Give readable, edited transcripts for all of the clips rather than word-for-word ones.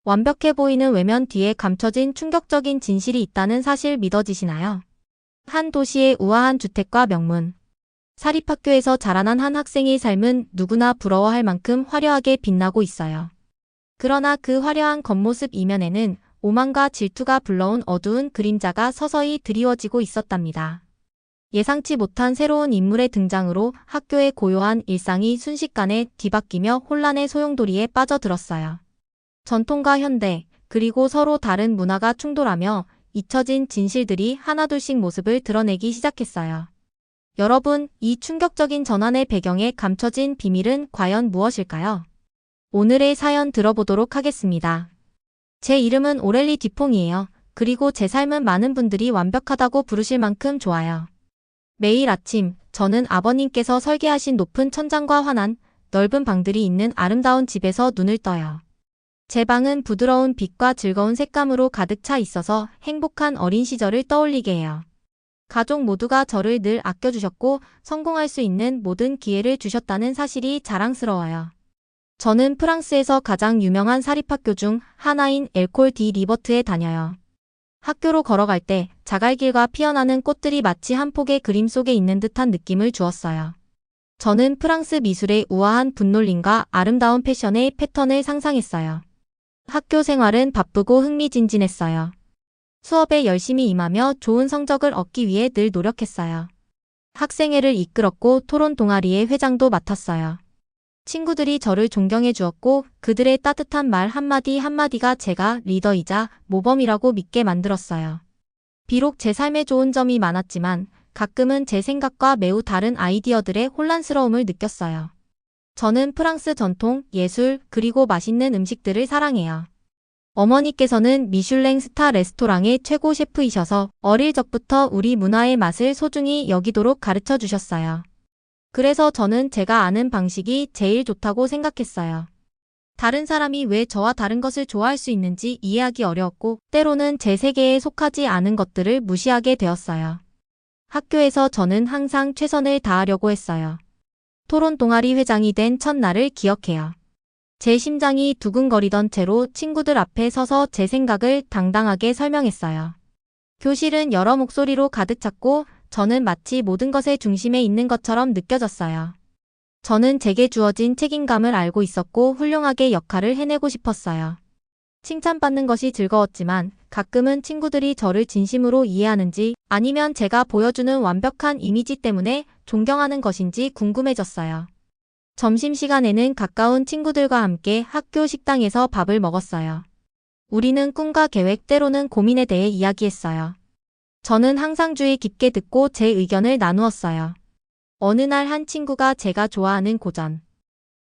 완벽해 보이는 외면 뒤에 감춰진 충격적인 진실이 있다는 사실 믿어지시나요? 한 도시의 우아한 주택과 명문. 사립학교에서 자라난 한 학생의 삶은 누구나 부러워할 만큼 화려하게 빛나고 있어요. 그러나 그 화려한 겉모습 이면에는 오만과 질투가 불러온 어두운 그림자가 서서히 드리워지고 있었답니다. 예상치 못한 새로운 인물의 등장으로 학교의 고요한 일상이 순식간에 뒤바뀌며 혼란의 소용돌이에 빠져들었어요. 전통과 현대, 그리고 서로 다른 문화가 충돌하며 잊혀진 진실들이 하나둘씩 모습을 드러내기 시작했어요. 여러분, 이 충격적인 전환의 배경에 감춰진 비밀은 과연 무엇일까요? 오늘의 사연 들어보도록 하겠습니다. 제 이름은 오렐리 디퐁이에요. 그리고 제 삶은 많은 분들이 완벽하다고 부르실 만큼 좋아요. 매일 아침, 저는 아버님께서 설계하신 높은 천장과 환한, 넓은 방들이 있는 아름다운 집에서 눈을 떠요. 제 방은 부드러운 빛과 즐거운 색감으로 가득 차 있어서 행복한 어린 시절을 떠올리게 해요. 가족 모두가 저를 늘 아껴주셨고 성공할 수 있는 모든 기회를 주셨다는 사실이 자랑스러워요. 저는 프랑스에서 가장 유명한 사립학교 중 하나인 엘콜 디 리버트에 다녀요. 학교로 걸어갈 때 자갈길과 피어나는 꽃들이 마치 한 폭의 그림 속에 있는 듯한 느낌을 주었어요. 저는 프랑스 미술의 우아한 분놀림과 아름다운 패션의 패턴을 상상했어요. 학교 생활은 바쁘고 흥미진진했어요. 수업에 열심히 임하며 좋은 성적을 얻기 위해 늘 노력했어요. 학생회를 이끌었고 토론 동아리의 회장도 맡았어요. 친구들이 저를 존경해 주었고 그들의 따뜻한 말 한마디 한마디가 제가 리더이자 모범이라고 믿게 만들었어요. 비록 제 삶에 좋은 점이 많았지만 가끔은 제 생각과 매우 다른 아이디어들의 혼란스러움을 느꼈어요. 저는 프랑스 전통, 예술, 그리고 맛있는 음식들을 사랑해요. 어머니께서는 미슐랭 스타 레스토랑의 최고 셰프이셔서 어릴 적부터 우리 문화의 맛을 소중히 여기도록 가르쳐 주셨어요. 그래서 저는 제가 아는 방식이 제일 좋다고 생각했어요. 다른 사람이 왜 저와 다른 것을 좋아할 수 있는지 이해하기 어려웠고 때로는 제 세계에 속하지 않은 것들을 무시하게 되었어요. 학교에서 저는 항상 최선을 다하려고 했어요. 토론 동아리 회장이 된 첫날을 기억해요. 제 심장이 두근거리던 채로 친구들 앞에 서서 제 생각을 당당하게 설명했어요. 교실은 여러 목소리로 가득 찼고 저는 마치 모든 것의 중심에 있는 것처럼 느껴졌어요. 저는 제게 주어진 책임감을 알고 있었고 훌륭하게 역할을 해내고 싶었어요. 칭찬받는 것이 즐거웠지만 가끔은 친구들이 저를 진심으로 이해하는지 아니면 제가 보여주는 완벽한 이미지 때문에 존경하는 것인지 궁금해졌어요. 점심시간에는 가까운 친구들과 함께 학교 식당에서 밥을 먹었어요. 우리는 꿈과 계획 때로는 고민에 대해 이야기했어요. 저는 항상 주의 깊게 듣고 제 의견을 나누었어요. 어느 날 한 친구가 제가 좋아하는 고전,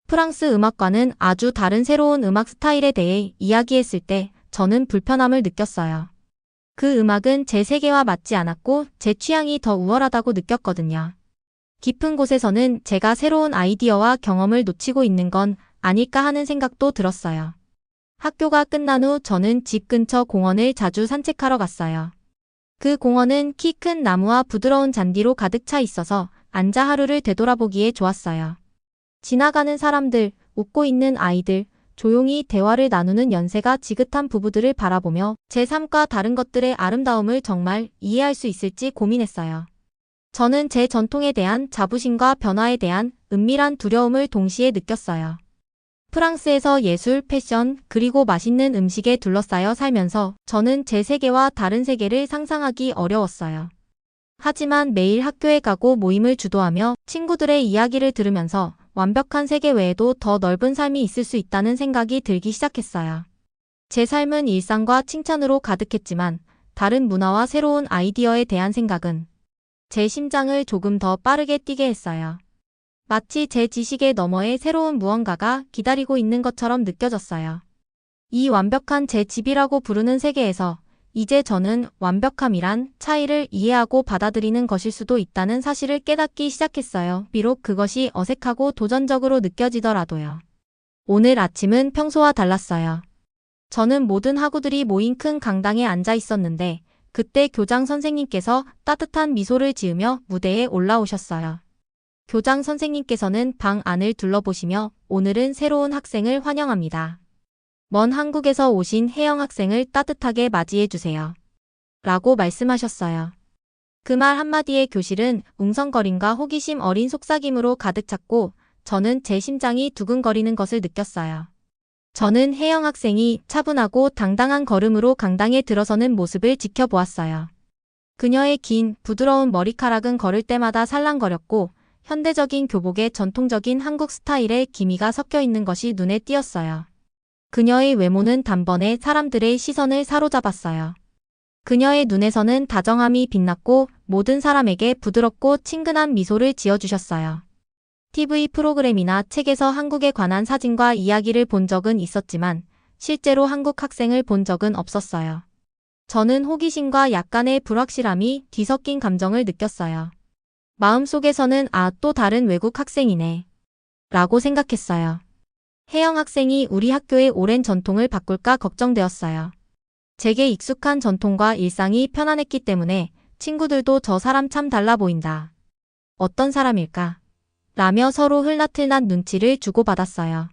프랑스 음악과는 아주 다른 새로운 음악 스타일에 대해 이야기했을 때 저는 불편함을 느꼈어요. 그 음악은 제 세계와 맞지 않았고 제 취향이 더 우월하다고 느꼈거든요. 깊은 곳에서는 제가 새로운 아이디어와 경험을 놓치고 있는 건 아닐까 하는 생각도 들었어요. 학교가 끝난 후 저는 집 근처 공원을 자주 산책하러 갔어요. 그 공원은 키 큰 나무와 부드러운 잔디로 가득 차 있어서 앉아 하루를 되돌아보기에 좋았어요. 지나가는 사람들, 웃고 있는 아이들, 조용히 대화를 나누는 연세가 지긋한 부부들을 바라보며 제 삶과 다른 것들의 아름다움을 정말 이해할 수 있을지 고민했어요. 저는 제 전통에 대한 자부심과 변화에 대한 은밀한 두려움을 동시에 느꼈어요. 프랑스에서 예술, 패션, 그리고 맛있는 음식에 둘러싸여 살면서 저는 제 세계와 다른 세계를 상상하기 어려웠어요. 하지만 매일 학교에 가고 모임을 주도하며 친구들의 이야기를 들으면서 완벽한 세계 외에도 더 넓은 삶이 있을 수 있다는 생각이 들기 시작했어요. 제 삶은 일상과 칭찬으로 가득했지만 다른 문화와 새로운 아이디어에 대한 생각은 제 심장을 조금 더 빠르게 뛰게 했어요. 마치 제 지식의 너머에 새로운 무언가가 기다리고 있는 것처럼 느껴졌어요. 이 완벽한 제 집이라고 부르는 세계에서 이제 저는 완벽함이란 차이를 이해하고 받아들이는 것일 수도 있다는 사실을 깨닫기 시작했어요. 비록 그것이 어색하고 도전적으로 느껴지더라도요. 오늘 아침은 평소와 달랐어요. 저는 모든 학우들이 모인 큰 강당에 앉아 있었는데 그때 교장 선생님께서 따뜻한 미소를 지으며 무대에 올라오셨어요. 교장 선생님께서는 방 안을 둘러보시며 오늘은 새로운 학생을 환영합니다. 먼 한국에서 오신 혜영 학생을 따뜻하게 맞이해주세요. 라고 말씀하셨어요. 그 말 한마디에 교실은 웅성거림과 호기심 어린 속삭임으로 가득 찼고 저는 제 심장이 두근거리는 것을 느꼈어요. 저는 혜영 학생이 차분하고 당당한 걸음으로 강당에 들어서는 모습을 지켜보았어요. 그녀의 긴, 부드러운 머리카락은 걸을 때마다 살랑거렸고 현대적인 교복에 전통적인 한국 스타일의 기미가 섞여 있는 것이 눈에 띄었어요. 그녀의 외모는 단번에 사람들의 시선을 사로잡았어요. 그녀의 눈에서는 다정함이 빛났고 모든 사람에게 부드럽고 친근한 미소를 지어주셨어요. TV 프로그램이나 책에서 한국에 관한 사진과 이야기를 본 적은 있었지만 실제로 한국 학생을 본 적은 없었어요. 저는 호기심과 약간의 불확실함이 뒤섞인 감정을 느꼈어요. 마음속에서는 또 다른 외국 학생이네. 라고 생각했어요. 혜영 학생이 우리 학교의 오랜 전통을 바꿀까 걱정되었어요. 제게 익숙한 전통과 일상이 편안했기 때문에 친구들도 저 사람 참 달라 보인다. 어떤 사람일까? 라며 서로 흘나틀난 눈치를 주고받았어요.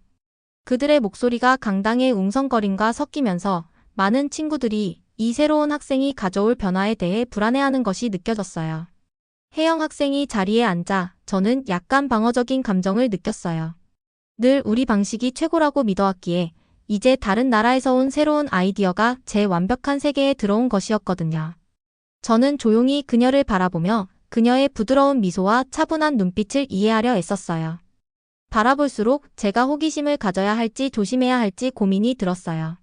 그들의 목소리가 강당의 웅성거림과 섞이면서 많은 친구들이 이 새로운 학생이 가져올 변화에 대해 불안해하는 것이 느껴졌어요. 혜영 학생이 자리에 앉자 저는 약간 방어적인 감정을 느꼈어요. 늘 우리 방식이 최고라고 믿어왔기에 이제 다른 나라에서 온 새로운 아이디어가 제 완벽한 세계에 들어온 것이었거든요. 저는 조용히 그녀를 바라보며 그녀의 부드러운 미소와 차분한 눈빛을 이해하려 애썼어요. 바라볼수록 제가 호기심을 가져야 할지 조심해야 할지 고민이 들었어요.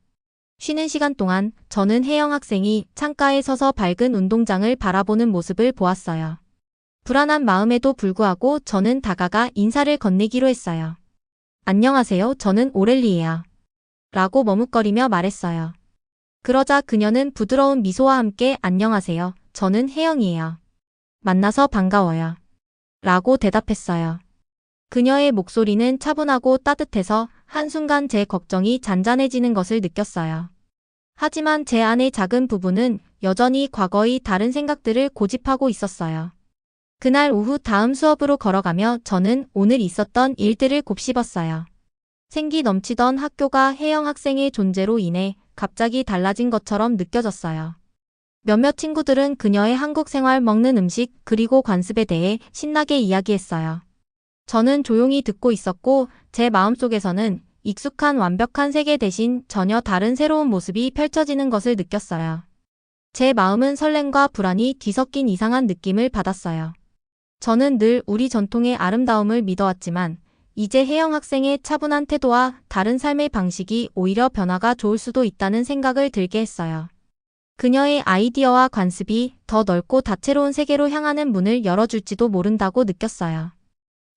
쉬는 시간 동안 저는 혜영 학생이 창가에 서서 밝은 운동장을 바라보는 모습을 보았어요. 불안한 마음에도 불구하고 저는 다가가 인사를 건네기로 했어요. 안녕하세요. 저는 오렐리예요. 라고 머뭇거리며 말했어요. 그러자 그녀는 부드러운 미소와 함께 안녕하세요. 저는 혜영이에요. 만나서 반가워요. 라고 대답했어요. 그녀의 목소리는 차분하고 따뜻해서 한순간 제 걱정이 잔잔해지는 것을 느꼈어요. 하지만 제 안의 작은 부분은 여전히 과거의 다른 생각들을 고집하고 있었어요. 그날 오후 다음 수업으로 걸어가며 저는 오늘 있었던 일들을 곱씹었어요. 생기 넘치던 학교가 혜영 학생의 존재로 인해 갑자기 달라진 것처럼 느껴졌어요. 몇몇 친구들은 그녀의 한국 생활, 먹는 음식, 그리고 관습에 대해 신나게 이야기했어요. 저는 조용히 듣고 있었고 제 마음속에서는 익숙한 완벽한 세계 대신 전혀 다른 새로운 모습이 펼쳐지는 것을 느꼈어요. 제 마음은 설렘과 불안이 뒤섞인 이상한 느낌을 받았어요. 저는 늘 우리 전통의 아름다움을 믿어왔지만 이제 혜영 학생의 차분한 태도와 다른 삶의 방식이 오히려 변화가 좋을 수도 있다는 생각을 들게 했어요. 그녀의 아이디어와 관습이 더 넓고 다채로운 세계로 향하는 문을 열어줄지도 모른다고 느꼈어요.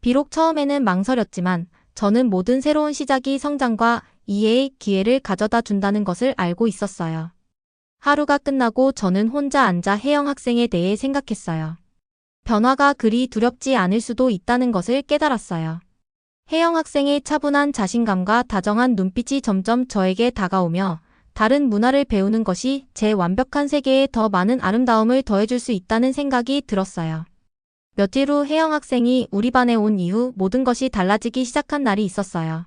비록 처음에는 망설였지만 저는 모든 새로운 시작이 성장과 이해의 기회를 가져다 준다는 것을 알고 있었어요. 하루가 끝나고 저는 혼자 앉아 혜영 학생에 대해 생각했어요. 변화가 그리 두렵지 않을 수도 있다는 것을 깨달았어요. 혜영 학생의 차분한 자신감과 다정한 눈빛이 점점 저에게 다가오며 다른 문화를 배우는 것이 제 완벽한 세계에 더 많은 아름다움을 더해줄 수 있다는 생각이 들었어요. 며칠 후 혜영 학생이 우리 반에 온 이후 모든 것이 달라지기 시작한 날이 있었어요.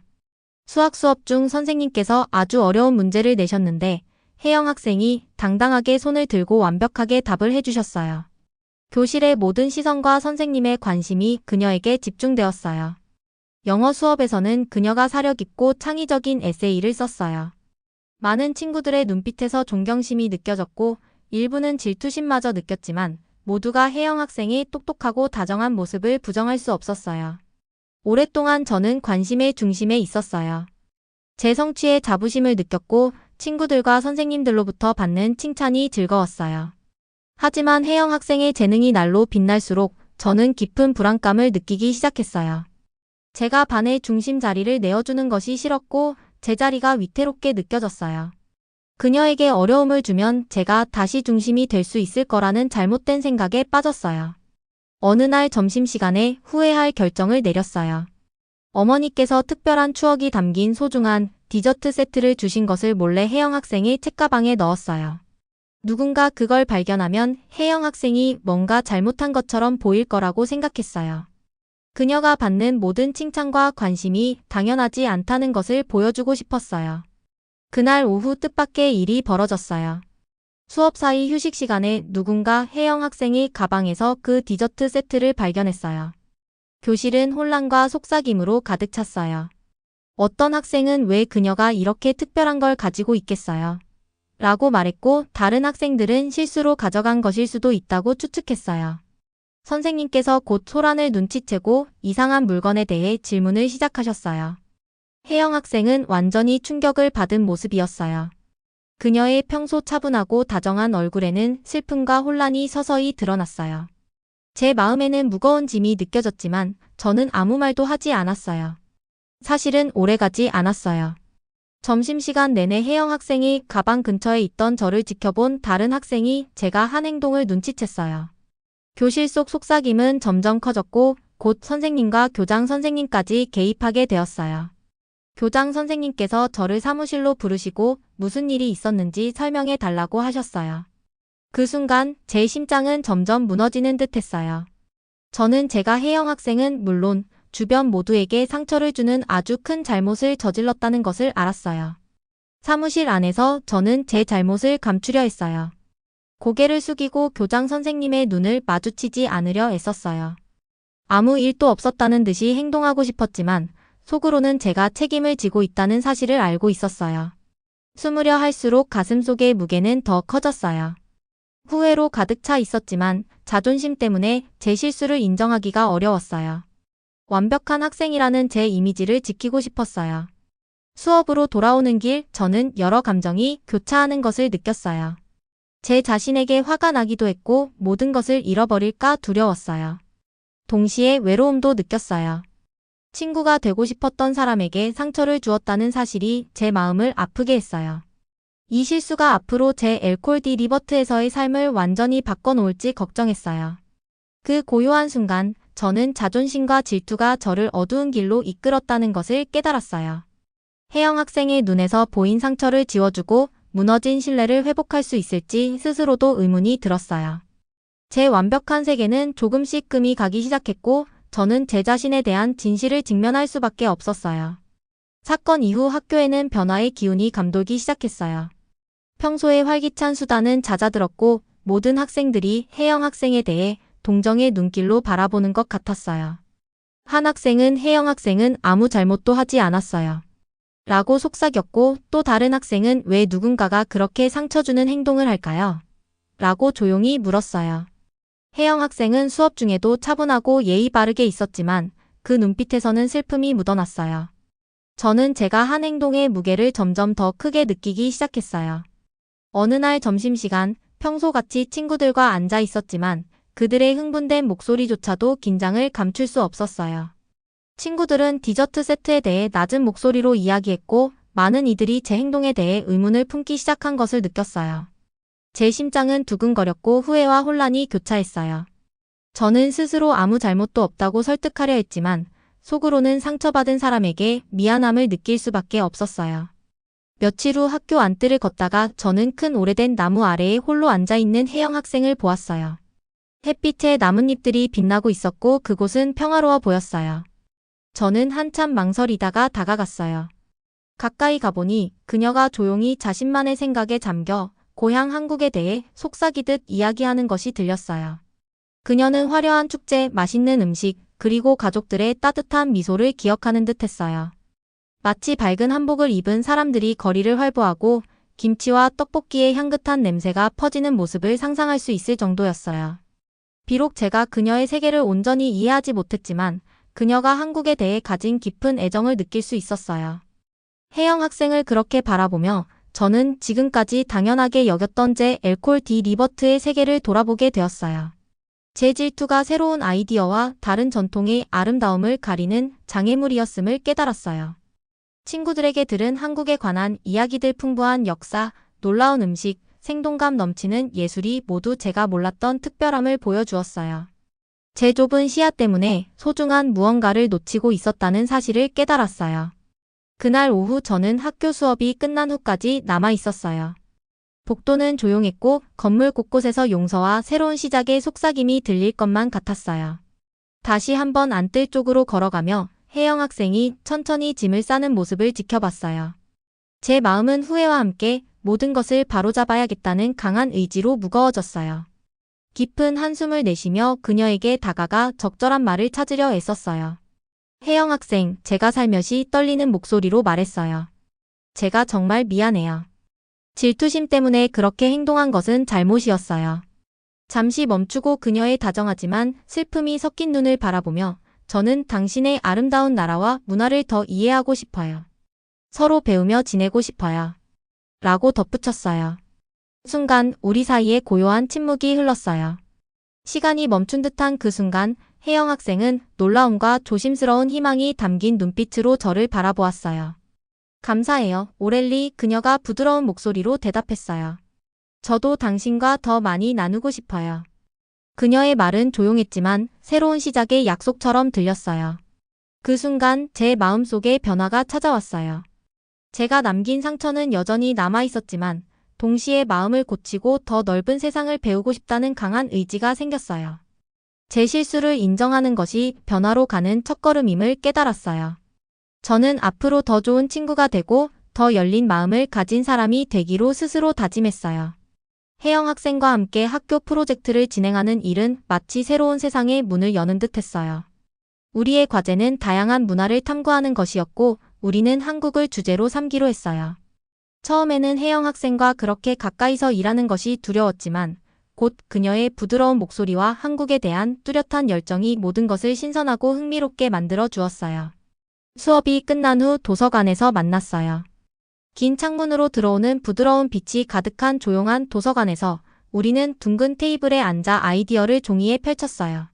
수학 수업 중 선생님께서 아주 어려운 문제를 내셨는데 혜영 학생이 당당하게 손을 들고 완벽하게 답을 해주셨어요. 교실의 모든 시선과 선생님의 관심이 그녀에게 집중되었어요. 영어 수업에서는 그녀가 사려깊고 창의적인 에세이를 썼어요. 많은 친구들의 눈빛에서 존경심이 느껴졌고 일부는 질투심마저 느꼈지만 모두가 혜영 학생의 똑똑하고 다정한 모습을 부정할 수 없었어요. 오랫동안 저는 관심의 중심에 있었어요. 제 성취에 자부심을 느꼈고 친구들과 선생님들로부터 받는 칭찬이 즐거웠어요. 하지만 혜영 학생의 재능이 날로 빛날수록 저는 깊은 불안감을 느끼기 시작했어요. 제가 반의 중심 자리를 내어주는 것이 싫었고 제 자리가 위태롭게 느껴졌어요. 그녀에게 어려움을 주면 제가 다시 중심이 될 수 있을 거라는 잘못된 생각에 빠졌어요. 어느 날 점심시간에 후회할 결정을 내렸어요. 어머니께서 특별한 추억이 담긴 소중한 디저트 세트를 주신 것을 몰래 혜영 학생의 책가방에 넣었어요. 누군가 그걸 발견하면 혜영 학생이 뭔가 잘못한 것처럼 보일 거라고 생각했어요. 그녀가 받는 모든 칭찬과 관심이 당연하지 않다는 것을 보여주고 싶었어요. 그날 오후 뜻밖의 일이 벌어졌어요. 수업 사이 휴식 시간에 누군가 혜영 학생의 가방에서 그 디저트 세트를 발견했어요. 교실은 혼란과 속삭임으로 가득 찼어요. 어떤 학생은 왜 그녀가 이렇게 특별한 걸 가지고 있겠어요? 라고 말했고, 다른 학생들은 실수로 가져간 것일 수도 있다고 추측했어요. 선생님께서 곧 소란을 눈치채고 이상한 물건에 대해 질문을 시작하셨어요. 혜영 학생은 완전히 충격을 받은 모습이었어요. 그녀의 평소 차분하고 다정한 얼굴에는 슬픔과 혼란이 서서히 드러났어요. 제 마음에는 무거운 짐이 느껴졌지만 저는 아무 말도 하지 않았어요. 사실은 오래가지 않았어요. 점심시간 내내 혜영 학생이 가방 근처에 있던 저를 지켜본 다른 학생이 제가 한 행동을 눈치챘어요. 교실 속 속삭임은 점점 커졌고 곧 선생님과 교장 선생님까지 개입하게 되었어요. 교장 선생님께서 저를 사무실로 부르시고 무슨 일이 있었는지 설명해 달라고 하셨어요. 그 순간 제 심장은 점점 무너지는 듯 했어요. 저는 제가 혜영 학생은 물론 주변 모두에게 상처를 주는 아주 큰 잘못을 저질렀다는 것을 알았어요. 사무실 안에서 저는 제 잘못을 감추려 했어요. 고개를 숙이고 교장 선생님의 눈을 마주치지 않으려 애썼어요. 아무 일도 없었다는 듯이 행동하고 싶었지만 속으로는 제가 책임을 지고 있다는 사실을 알고 있었어요. 숨으려 할수록 가슴속의 무게는 더 커졌어요. 후회로 가득 차 있었지만 자존심 때문에 제 실수를 인정하기가 어려웠어요. 완벽한 학생이라는 제 이미지를 지키고 싶었어요. 수업으로 돌아오는 길 저는 여러 감정이 교차하는 것을 느꼈어요. 제 자신에게 화가 나기도 했고 모든 것을 잃어버릴까 두려웠어요. 동시에 외로움도 느꼈어요. 친구가 되고 싶었던 사람에게 상처를 주었다는 사실이 제 마음을 아프게 했어요. 이 실수가 앞으로 제 엘콜 디 리버트에서의 삶을 완전히 바꿔놓을지 걱정했어요. 그 고요한 순간 저는 자존심과 질투가 저를 어두운 길로 이끌었다는 것을 깨달았어요. 혜영 학생의 눈에서 보인 상처를 지워주고 무너진 신뢰를 회복할 수 있을지 스스로도 의문이 들었어요. 제 완벽한 세계는 조금씩 금이 가기 시작했고 저는 제 자신에 대한 진실을 직면할 수밖에 없었어요. 사건 이후 학교에는 변화의 기운이 감돌기 시작했어요. 평소에 활기찬 수다는 잦아들었고 모든 학생들이 혜영 학생에 대해 동정의 눈길로 바라보는 것 같았어요. 한 학생은 혜영 학생은 아무 잘못도 하지 않았어요. 라고 속삭였고 또 다른 학생은 왜 누군가가 그렇게 상처 주는 행동을 할까요? 라고 조용히 물었어요. 혜영 학생은 수업 중에도 차분하고 예의 바르게 있었지만 그 눈빛에서는 슬픔이 묻어났어요. 저는 제가 한 행동의 무게를 점점 더 크게 느끼기 시작했어요. 어느 날 점심시간 평소같이 친구들과 앉아 있었지만 그들의 흥분된 목소리조차도 긴장을 감출 수 없었어요. 친구들은 디저트 세트에 대해 낮은 목소리로 이야기했고 많은 이들이 제 행동에 대해 의문을 품기 시작한 것을 느꼈어요. 제 심장은 두근거렸고 후회와 혼란이 교차했어요. 저는 스스로 아무 잘못도 없다고 설득하려 했지만 속으로는 상처받은 사람에게 미안함을 느낄 수밖에 없었어요. 며칠 후 학교 안뜰을 걷다가 저는 큰 오래된 나무 아래에 홀로 앉아있는 혜영 학생을 보았어요. 햇빛에 나뭇잎들이 빛나고 있었고 그곳은 평화로워 보였어요. 저는 한참 망설이다가 다가갔어요. 가까이 가보니 그녀가 조용히 자신만의 생각에 잠겨 고향 한국에 대해 속삭이듯 이야기하는 것이 들렸어요. 그녀는 화려한 축제, 맛있는 음식, 그리고 가족들의 따뜻한 미소를 기억하는 듯 했어요. 마치 밝은 한복을 입은 사람들이 거리를 활보하고 김치와 떡볶이의 향긋한 냄새가 퍼지는 모습을 상상할 수 있을 정도였어요. 비록 제가 그녀의 세계를 온전히 이해하지 못했지만 그녀가 한국에 대해 가진 깊은 애정을 느낄 수 있었어요. 혜영 학생을 그렇게 바라보며 저는 지금까지 당연하게 여겼던 제 엘콜 디 리버트의 세계를 돌아보게 되었어요. 제 질투가 새로운 아이디어와 다른 전통의 아름다움을 가리는 장애물이었음을 깨달았어요. 친구들에게 들은 한국에 관한 이야기들 풍부한 역사, 놀라운 음식, 생동감 넘치는 예술이 모두 제가 몰랐던 특별함을 보여주었어요. 제 좁은 시야 때문에 소중한 무언가를 놓치고 있었다는 사실을 깨달았어요. 그날 오후 저는 학교 수업이 끝난 후까지 남아 있었어요. 복도는 조용했고 건물 곳곳에서 용서와 새로운 시작의 속삭임이 들릴 것만 같았어요. 다시 한번 안뜰 쪽으로 걸어가며 혜영 학생이 천천히 짐을 싸는 모습을 지켜봤어요. 제 마음은 후회와 함께 모든 것을 바로잡아야겠다는 강한 의지로 무거워졌어요. 깊은 한숨을 내쉬며 그녀에게 다가가 적절한 말을 찾으려 애썼어요. 혜영 학생, 제가 살며시 떨리는 목소리로 말했어요. 제가 정말 미안해요. 질투심 때문에 그렇게 행동한 것은 잘못이었어요. 잠시 멈추고 그녀의 다정하지만 슬픔이 섞인 눈을 바라보며 저는 당신의 아름다운 나라와 문화를 더 이해하고 싶어요. 서로 배우며 지내고 싶어요. 라고 덧붙였어요. 순간 우리 사이에 고요한 침묵이 흘렀어요. 시간이 멈춘 듯한 그 순간 혜영 학생은 놀라움과 조심스러운 희망이 담긴 눈빛으로 저를 바라보았어요. 감사해요, 오렐리. 그녀가 부드러운 목소리로 대답했어요. 저도 당신과 더 많이 나누고 싶어요. 그녀의 말은 조용했지만 새로운 시작의 약속처럼 들렸어요. 그 순간 제 마음속에 변화가 찾아왔어요. 제가 남긴 상처는 여전히 남아 있었지만 동시에 마음을 고치고 더 넓은 세상을 배우고 싶다는 강한 의지가 생겼어요. 제 실수를 인정하는 것이 변화로 가는 첫걸음임을 깨달았어요. 저는 앞으로 더 좋은 친구가 되고 더 열린 마음을 가진 사람이 되기로 스스로 다짐했어요. 혜영 학생과 함께 학교 프로젝트를 진행하는 일은 마치 새로운 세상의 문을 여는 듯 했어요. 우리의 과제는 다양한 문화를 탐구하는 것이었고 우리는 한국을 주제로 삼기로 했어요. 처음에는 혜영 학생과 그렇게 가까이서 일하는 것이 두려웠지만 곧 그녀의 부드러운 목소리와 한국에 대한 뚜렷한 열정이 모든 것을 신선하고 흥미롭게 만들어 주었어요. 수업이 끝난 후 도서관에서 만났어요. 긴 창문으로 들어오는 부드러운 빛이 가득한 조용한 도서관에서 우리는 둥근 테이블에 앉아 아이디어를 종이에 펼쳤어요.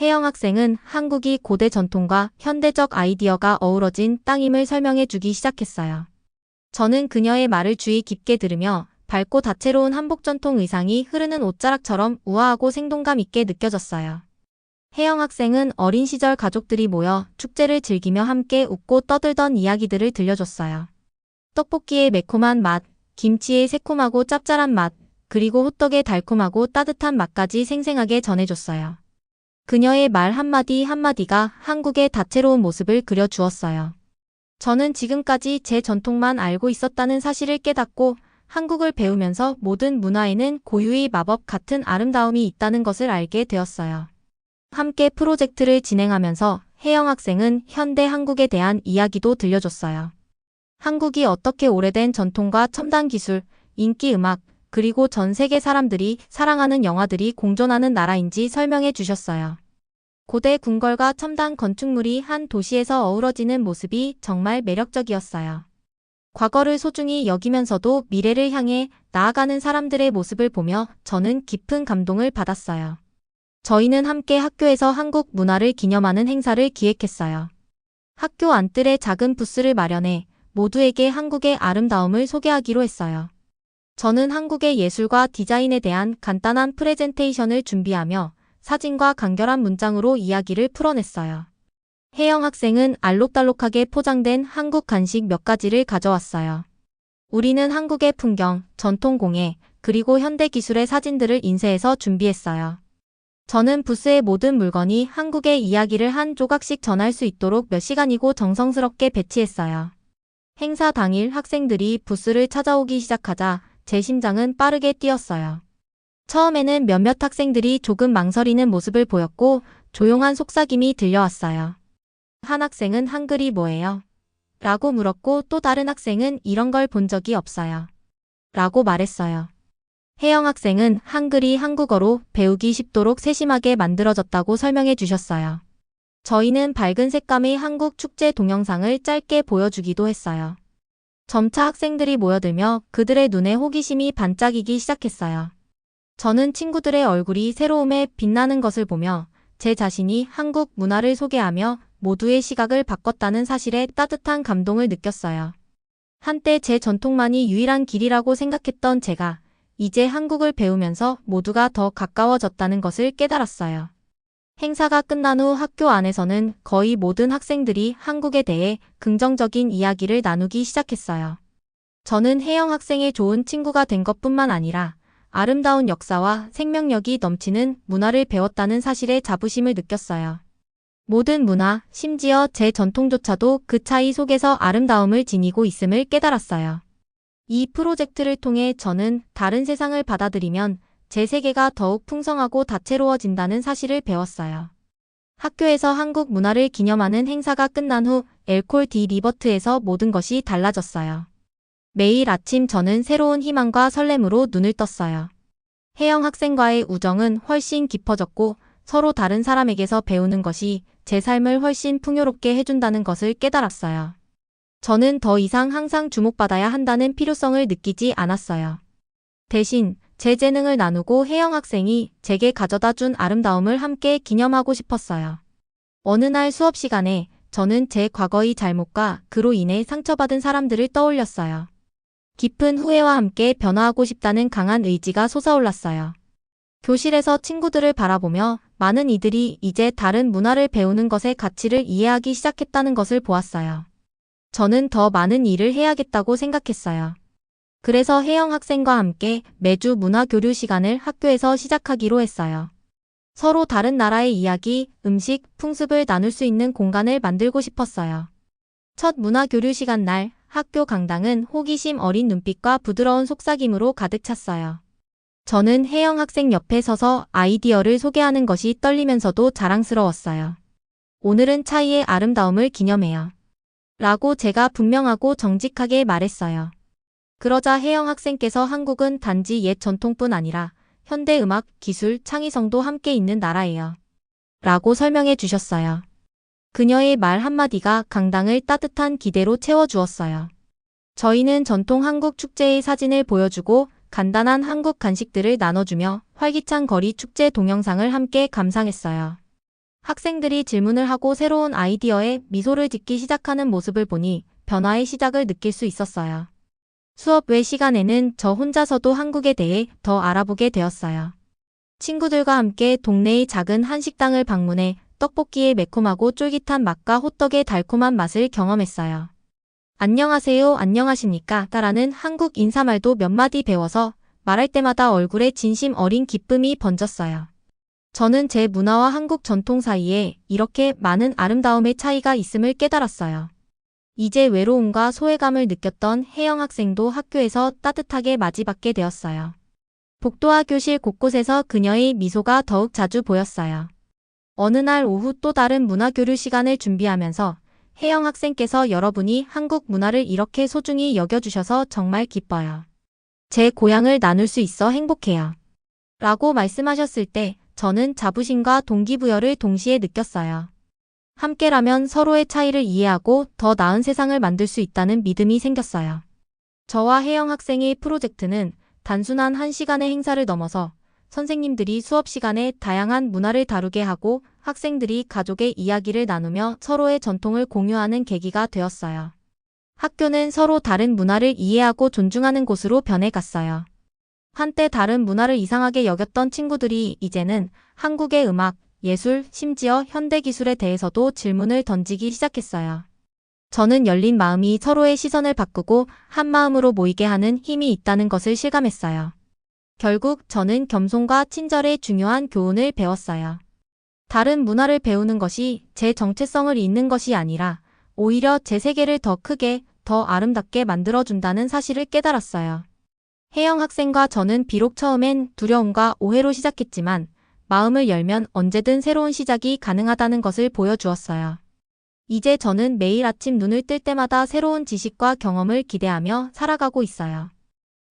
혜영 학생은 한국이 고대 전통과 현대적 아이디어가 어우러진 땅임을 설명해 주기 시작했어요. 저는 그녀의 말을 주의 깊게 들으며 밝고 다채로운 한복 전통 의상이 흐르는 옷자락처럼 우아하고 생동감 있게 느껴졌어요. 혜영 학생은 어린 시절 가족들이 모여 축제를 즐기며 함께 웃고 떠들던 이야기들을 들려줬어요. 떡볶이의 매콤한 맛, 김치의 새콤하고 짭짤한 맛, 그리고 호떡의 달콤하고 따뜻한 맛까지 생생하게 전해줬어요. 그녀의 말 한마디 한마디가 한국의 다채로운 모습을 그려주었어요. 저는 지금까지 제 전통만 알고 있었다는 사실을 깨닫고 한국을 배우면서 모든 문화에는 고유의 마법 같은 아름다움이 있다는 것을 알게 되었어요. 함께 프로젝트를 진행하면서 혜영 학생은 현대 한국에 대한 이야기도 들려줬어요. 한국이 어떻게 오래된 전통과 첨단 기술, 인기 음악, 그리고 전 세계 사람들이 사랑하는 영화들이 공존하는 나라인지 설명해 주셨어요. 고대 궁궐과 첨단 건축물이 한 도시에서 어우러지는 모습이 정말 매력적이었어요. 과거를 소중히 여기면서도 미래를 향해 나아가는 사람들의 모습을 보며 저는 깊은 감동을 받았어요. 저희는 함께 학교에서 한국 문화를 기념하는 행사를 기획했어요. 학교 안뜰에 작은 부스를 마련해 모두에게 한국의 아름다움을 소개하기로 했어요. 저는 한국의 예술과 디자인에 대한 간단한 프레젠테이션을 준비하며 사진과 간결한 문장으로 이야기를 풀어냈어요. 혜영 학생은 알록달록하게 포장된 한국 간식 몇 가지를 가져왔어요. 우리는 한국의 풍경, 전통 공예, 그리고 현대 기술의 사진들을 인쇄해서 준비했어요. 저는 부스의 모든 물건이 한국의 이야기를 한 조각씩 전할 수 있도록 몇 시간이고 정성스럽게 배치했어요. 행사 당일 학생들이 부스를 찾아오기 시작하자 제 심장은 빠르게 뛰었어요. 처음에는 몇몇 학생들이 조금 망설이는 모습을 보였고 조용한 속삭임이 들려왔어요. 한 학생은 한글이 뭐예요? 라고 물었고 또 다른 학생은 이런 걸 본 적이 없어요. 라고 말했어요. 혜영 학생은 한글이 한국어로 배우기 쉽도록 세심하게 만들어졌다고 설명해 주셨어요. 저희는 밝은 색감의 한국 축제 동영상을 짧게 보여주기도 했어요. 점차 학생들이 모여들며 그들의 눈에 호기심이 반짝이기 시작했어요. 저는 친구들의 얼굴이 새로움에 빛나는 것을 보며 제 자신이 한국 문화를 소개하며 모두의 시각을 바꿨다는 사실에 따뜻한 감동을 느꼈어요. 한때 제 전통만이 유일한 길이라고 생각했던 제가 이제 한국을 배우면서 모두가 더 가까워졌다는 것을 깨달았어요. 행사가 끝난 후 학교 안에서는 거의 모든 학생들이 한국에 대해 긍정적인 이야기를 나누기 시작했어요. 저는 혜영 학생의 좋은 친구가 된 것뿐만 아니라 아름다운 역사와 생명력이 넘치는 문화를 배웠다는 사실에 자부심을 느꼈어요. 모든 문화, 심지어 제 전통조차도 그 차이 속에서 아름다움을 지니고 있음을 깨달았어요. 이 프로젝트를 통해 저는 다른 세상을 받아들이면 제 세계가 더욱 풍성하고 다채로워진다는 사실을 배웠어요. 학교에서 한국 문화를 기념하는 행사가 끝난 후 엘콜 디 리버트에서 모든 것이 달라졌어요. 매일 아침 저는 새로운 희망과 설렘으로 눈을 떴어요. 혜영 학생과의 우정은 훨씬 깊어졌고 서로 다른 사람에게서 배우는 것이 제 삶을 훨씬 풍요롭게 해준다는 것을 깨달았어요. 저는 더 이상 항상 주목받아야 한다는 필요성을 느끼지 않았어요. 대신 제 재능을 나누고 혜영 학생이 제게 가져다 준 아름다움을 함께 기념하고 싶었어요. 어느 날 수업 시간에 저는 제 과거의 잘못과 그로 인해 상처받은 사람들을 떠올렸어요. 깊은 후회와 함께 변화하고 싶다는 강한 의지가 솟아올랐어요. 교실에서 친구들을 바라보며 많은 이들이 이제 다른 문화를 배우는 것의 가치를 이해하기 시작했다는 것을 보았어요. 저는 더 많은 일을 해야겠다고 생각했어요. 그래서 혜영 학생과 함께 매주 문화 교류 시간을 학교에서 시작하기로 했어요. 서로 다른 나라의 이야기, 음식, 풍습을 나눌 수 있는 공간을 만들고 싶었어요. 첫 문화 교류 시간 날 학교 강당은 호기심 어린 눈빛과 부드러운 속삭임으로 가득 찼어요. 저는 혜영 학생 옆에 서서 아이디어를 소개하는 것이 떨리면서도 자랑스러웠어요. 오늘은 차이의 아름다움을 기념해요. 라고 제가 분명하고 정직하게 말했어요. 그러자 혜영 학생께서 한국은 단지 옛 전통뿐 아니라 현대 음악, 기술, 창의성도 함께 있는 나라예요. 라고 설명해 주셨어요. 그녀의 말 한마디가 강당을 따뜻한 기대로 채워주었어요. 저희는 전통 한국 축제의 사진을 보여주고 간단한 한국 간식들을 나눠주며 활기찬 거리 축제 동영상을 함께 감상했어요. 학생들이 질문을 하고 새로운 아이디어에 미소를 짓기 시작하는 모습을 보니 변화의 시작을 느낄 수 있었어요. 수업 외 시간에는 저 혼자서도 한국에 대해 더 알아보게 되었어요. 친구들과 함께 동네의 작은 한식당을 방문해 떡볶이의 매콤하고 쫄깃한 맛과 호떡의 달콤한 맛을 경험했어요. 안녕하세요, 안녕하십니까? 따라는 한국 인사말도 몇 마디 배워서 말할 때마다 얼굴에 진심 어린 기쁨이 번졌어요. 저는 제 문화와 한국 전통 사이에 이렇게 많은 아름다움의 차이가 있음을 깨달았어요. 이제 외로움과 소외감을 느꼈던 혜영 학생도 학교에서 따뜻하게 맞이받게 되었어요. 복도와 교실 곳곳에서 그녀의 미소가 더욱 자주 보였어요. 어느 날 오후 또 다른 문화교류 시간을 준비하면서 혜영 학생께서 여러분이 한국 문화를 이렇게 소중히 여겨주셔서 정말 기뻐요. 제 고향을 나눌 수 있어 행복해요. 라고 말씀하셨을 때 저는 자부심과 동기부여를 동시에 느꼈어요. 함께라면 서로의 차이를 이해하고 더 나은 세상을 만들 수 있다는 믿음이 생겼어요. 저와 혜영 학생의 프로젝트는 단순한 한 시간의 행사를 넘어서 선생님들이 수업 시간에 다양한 문화를 다루게 하고 학생들이 가족의 이야기를 나누며 서로의 전통을 공유하는 계기가 되었어요. 학교는 서로 다른 문화를 이해하고 존중하는 곳으로 변해갔어요. 한때 다른 문화를 이상하게 여겼던 친구들이 이제는 한국의 음악, 예술, 심지어 현대기술에 대해서도 질문을 던지기 시작했어요. 저는 열린 마음이 서로의 시선을 바꾸고 한 마음으로 모이게 하는 힘이 있다는 것을 실감했어요. 결국 저는 겸손과 친절의 중요한 교훈을 배웠어요. 다른 문화를 배우는 것이 제 정체성을 잇는 것이 아니라 오히려 제 세계를 더 크게, 더 아름답게 만들어준다는 사실을 깨달았어요. 혜영 학생과 저는 비록 처음엔 두려움과 오해로 시작했지만 마음을 열면 언제든 새로운 시작이 가능하다는 것을 보여주었어요. 이제 저는 매일 아침 눈을 뜰 때마다 새로운 지식과 경험을 기대하며 살아가고 있어요.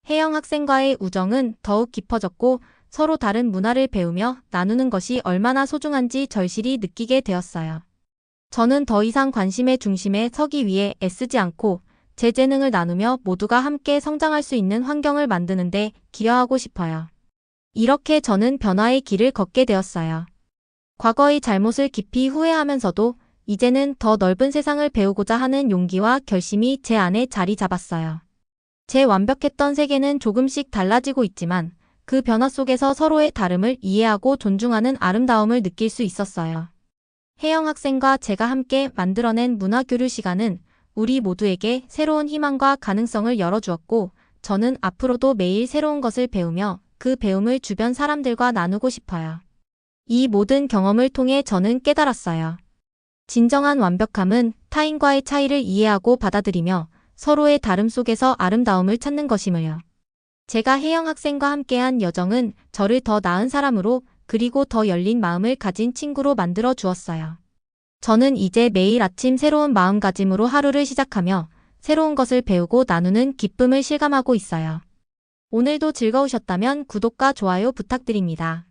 혜영 학생과의 우정은 더욱 깊어졌고 서로 다른 문화를 배우며 나누는 것이 얼마나 소중한지 절실히 느끼게 되었어요. 저는 더 이상 관심의 중심에 서기 위해 애쓰지 않고 제 재능을 나누며 모두가 함께 성장할 수 있는 환경을 만드는 데 기여하고 싶어요. 이렇게 저는 변화의 길을 걷게 되었어요. 과거의 잘못을 깊이 후회하면서도 이제는 더 넓은 세상을 배우고자 하는 용기와 결심이 제 안에 자리 잡았어요. 제 완벽했던 세계는 조금씩 달라지고 있지만 그 변화 속에서 서로의 다름을 이해하고 존중하는 아름다움을 느낄 수 있었어요. 혜영 학생과 제가 함께 만들어낸 문화교류 시간은 우리 모두에게 새로운 희망과 가능성을 열어주었고 저는 앞으로도 매일 새로운 것을 배우며 그 배움을 주변 사람들과 나누고 싶어요. 이 모든 경험을 통해 저는 깨달았어요. 진정한 완벽함은 타인과의 차이를 이해하고 받아들이며 서로의 다름 속에서 아름다움을 찾는 것임을요. 제가 혜영 학생과 함께한 여정은 저를 더 나은 사람으로 그리고 더 열린 마음을 가진 친구로 만들어 주었어요. 저는 이제 매일 아침 새로운 마음가짐으로 하루를 시작하며 새로운 것을 배우고 나누는 기쁨을 실감하고 있어요. 오늘도 즐거우셨다면 구독과 좋아요 부탁드립니다.